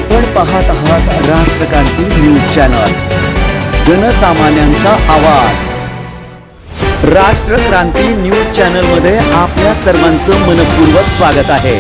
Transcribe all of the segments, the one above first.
आपण पाहत आहात राष्ट्रक्रांती न्यूज चॅनल, जनसामान्यांचा आवाज। राष्ट्रक्रांती न्यूज चॅनल मध्ये आपल्या सर्वांचं मनपूर्वक स्वागत आहे।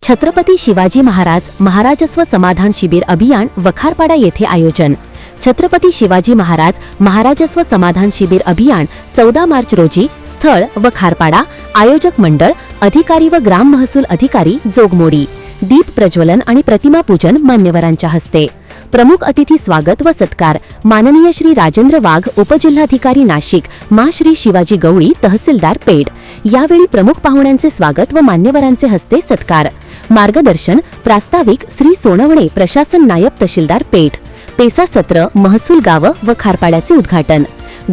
छत्रपती शिवाजी महाराज महाराजस्व समाधान शिबिर अभियान वखारपाडा येथे आयोजन। छत्रपती शिवाजी महाराज महाराजस्व समाधान शिबिर अभियान 14 मार्च रोजी, स्थळ वखारपाडा, आयोजक मंडळ, अधिकारी व ग्राम महसूल अधिकारी जोगमोडी। दीप प्रज्वलन आणि प्रतिमा पूजन मान्यवरांच्या हस्ते। प्रमुख अतिथी स्वागत व सत्कार माननीय श्री राजेंद्र वाघ, उपजिल्हाधिकारी नाशिक, मा श्री शिवाजी गवळी, तहसीलदार पेड। यावेळी प्रमुख पाहुण्यांचे स्वागत व मान्यवरांचे हस्ते सत्कार। मार्गदर्शन प्रास्ताविक श्री सोनवणे, प्रशासन नायब तहसीलदार पेठ। पेसा सत्र महसूल गाव व खारपाड्याचे उद्घाटन।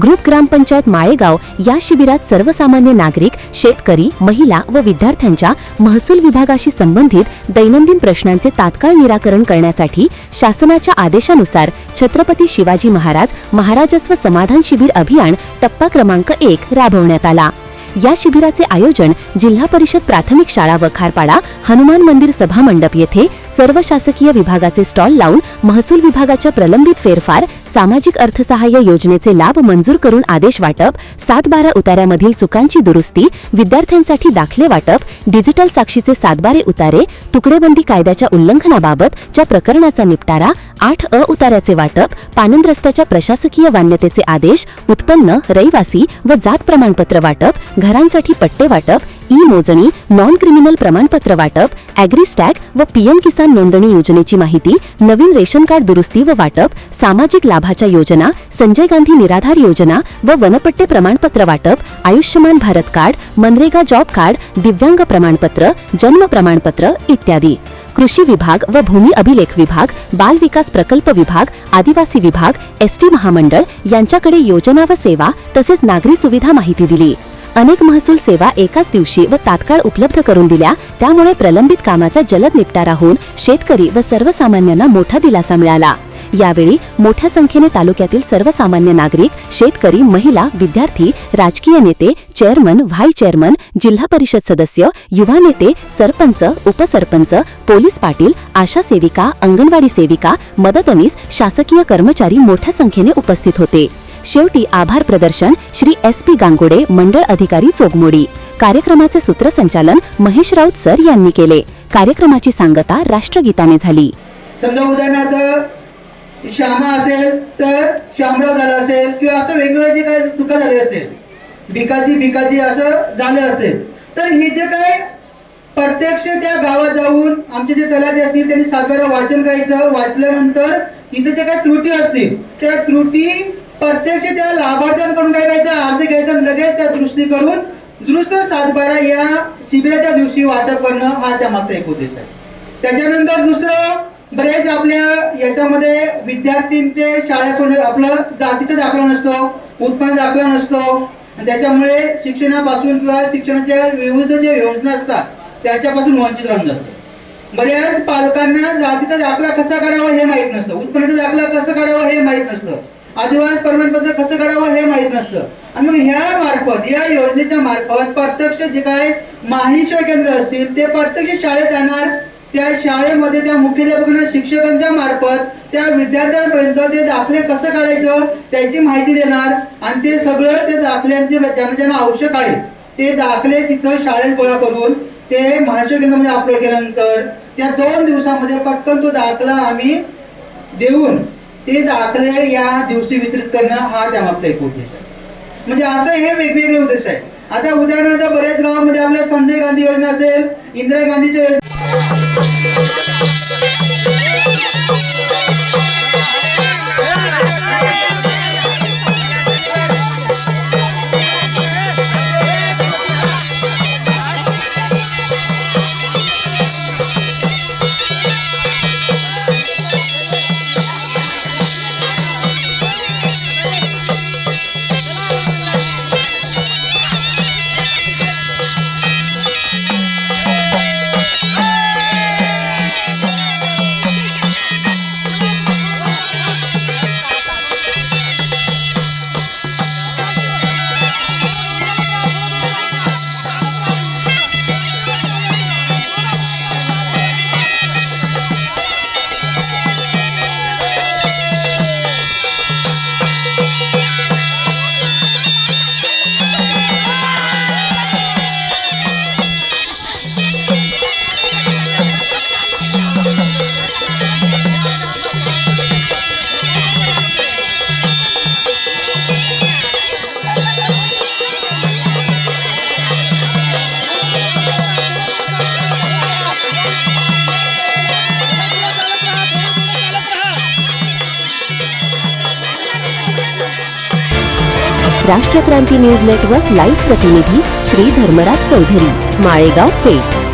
ग्रुप ग्रामपंचायत माळेगाव या शिबिरात सर्वसामान्य नागरिक, शेतकरी, महिला व विद्यार्थ्यांच्या महसूल विभागाशी संबंधित दैनंदिन प्रश्नांचे तात्काळ निराकरण करण्यासाठी शासनाच्या आदेशानुसार छत्रपती शिवाजी महाराज महाराजस्व समाधान शिबिर अभियान टप्पा क्रमांक 1 राबवण्यात आला। या शिबिराचे आयोजन जिल्हा परिषद प्राथमिक शाळा वखारपाडा, हनुमान मंदिर सभा मंडप येथे सर्व शासकीय विभागाचे स्टॉल लावून महसूल विभागाच्या प्रलंबित फेरफार, सामाजिक अर्थसहाय्य योजनेचे लाभ मंजूर करून आदेश वाटप, 7-12 उतार्यामधील चुकांची दुरुस्ती, विद्यार्थ्यांसाठी दाखले वाटप, डिजिटल साक्षीचे 7-12 उतारे, तुकडेबंदी कायद्याच्या उल्लंघनाबाबत च्या प्रकरणाचा निपटारा, 8 उतार्याचे वाटप, पानंद रस्त्याच्या प्रशासकीय मान्यतेचे आदेश, उत्पन्न, रहिवासी व जात प्रमाणपत्र वाटप, घरांसाठी पट्टे वाटप, ई मोजणी, नॉन क्रिमिनल प्रमाणपत्र वाटप, ॲग्रीस्टॅग व पीएम किसान नोंदणी योजनेची माहिती, नवीन रेशन कार्ड दुरुस्ती व वाटप, सामाजिक लाभाच्या योजना, संजय गांधी निराधार योजना व वनपट्टे प्रमाणपत्र वाटप, Ayushman Bharat card, MNREGA job card, दिव्यांग प्रमाणपत्र, जन्म प्रमाणपत्र इत्यादी। कृषी विभाग व भूमी अभिलेख विभाग, बाल विकास प्रकल्प विभाग, आदिवासी विभाग, एसटी महामंडळ यांच्याकडे योजना व सेवा तसेच नागरी सुविधा माहिती दिली। अनेक महसूल सेवा एकाच दिवशी व तात्काळ उपलब्ध करून दिल्या, त्यामुळे प्रलंबित कामाचा जलद निपटारा होऊन शेतकरी व सर्वसामान्यांना मोठा दिलासा मिळाला। यावेळी मोठ्या संख्येने तालुक्यातील सर्वसामान्य नागरिक, शेतकरी, महिला, विद्यार्थी, राजकीय नेते, चेअरमन, व्हाईस चेअरमन, जिल्हा परिषद सदस्य, युवा नेते, सरपंच, उपसरपंच, पोलीस पाटील, आशा सेविका, अंगणवाडी सेविका, मदतनीस, शासकीय कर्मचारी मोठ्या संख्येने उपस्थित होते। शेवटी आभार प्रदर्शन श्री SP गांगोडे, मंडळ अधिकारी जोगमोडी। कार्यक्रमाचे सूत्रसंचालन महेश राऊत सर यांनी केले। कार्यक्रमाची सांगता राष्ट्रगीताने झाली। समजा उदाहरणार्थ श्यामा असेल तर श्यामराव झाला असेल, किंवा असं वेगवेगळे जे काही चुका झाले असेल, भिकाजी असं झालं असेल, तर हे जे काय प्रत्यक्ष त्या गावात जाऊन आमचे जे तलाठी असतील त्यांनी 7 वेळा वाचन करायचं। वाचल्यानंतर तिथे जे काही त्रुटी असतील त्या त्रुटी प्रत्यक्ष त्या लाभार्थ्यांकडून काय करायचं, अर्ज घ्यायचा, लगेच त्या दुरुस्ती करून दुरुस्त 7-12 या शिबिराच्या दिवशी वाटप करणं हा त्यामागचा एक उद्देश आहे। त्याच्यानंतर दुसरं, बरेच आपल्या याच्यामध्ये विद्यार्थ्यांचे शाळा सोडणे, आपलं जातीचा दाखला नसतो, उत्पन्न दाखला नसतो, त्याच्यामुळे शिक्षणापासून किंवा शिक्षणाच्या विविध ज्या योजना असतात त्याच्यापासून वंचित राहून जातो। बऱ्याच पालकांना जातीचा दाखला कसा काढावा हे माहीत नसतं, उत्पन्नाचा दाखला कसं काढावा हे माहीत नसतं, आदिवासी प्रमाणपत्र कसं काढावं हे माहीत नसतं। आणि मग ह्या मार्फत, या योजनेच्या मार्फत प्रत्यक्ष जे काय माहिती केंद्र असतील ते प्रत्यक्ष शाळेत जाणार, त्या शाळेमध्ये त्या मुख्याध्यापकांना, शिक्षकांच्या मार्फत त्या विद्यार्थ्यांपर्यंत ते दाखले कसं काढायचं त्याची माहिती देणार, आणि ते सगळं ते दाखल्यांचे ज्यांना आवश्यक आहे ते दाखले तिथं शाळेत गोळा करून ते महाराष्ट्र केंद्रामध्ये अपलोड केल्यानंतर त्या 2 दिवसामध्ये पटकन तो दाखला आम्ही देऊन ते दाखले या दिवशी वितरित करणं हा त्यामागचा एक उद्देश आहे। म्हणजे असं हे वेगवेगळे उद्देश आहे। आता उदाहरणार्थ बऱ्याच गावामध्ये आपल्या संजय गांधी योजना असेल, इंदिरा गांधीचे राष्ट्रक्रांती न्यूज नेटवर्क लाईव्ह प्रतिनिधी श्री धर्मराज चौधरी, माळेगाव पेठ.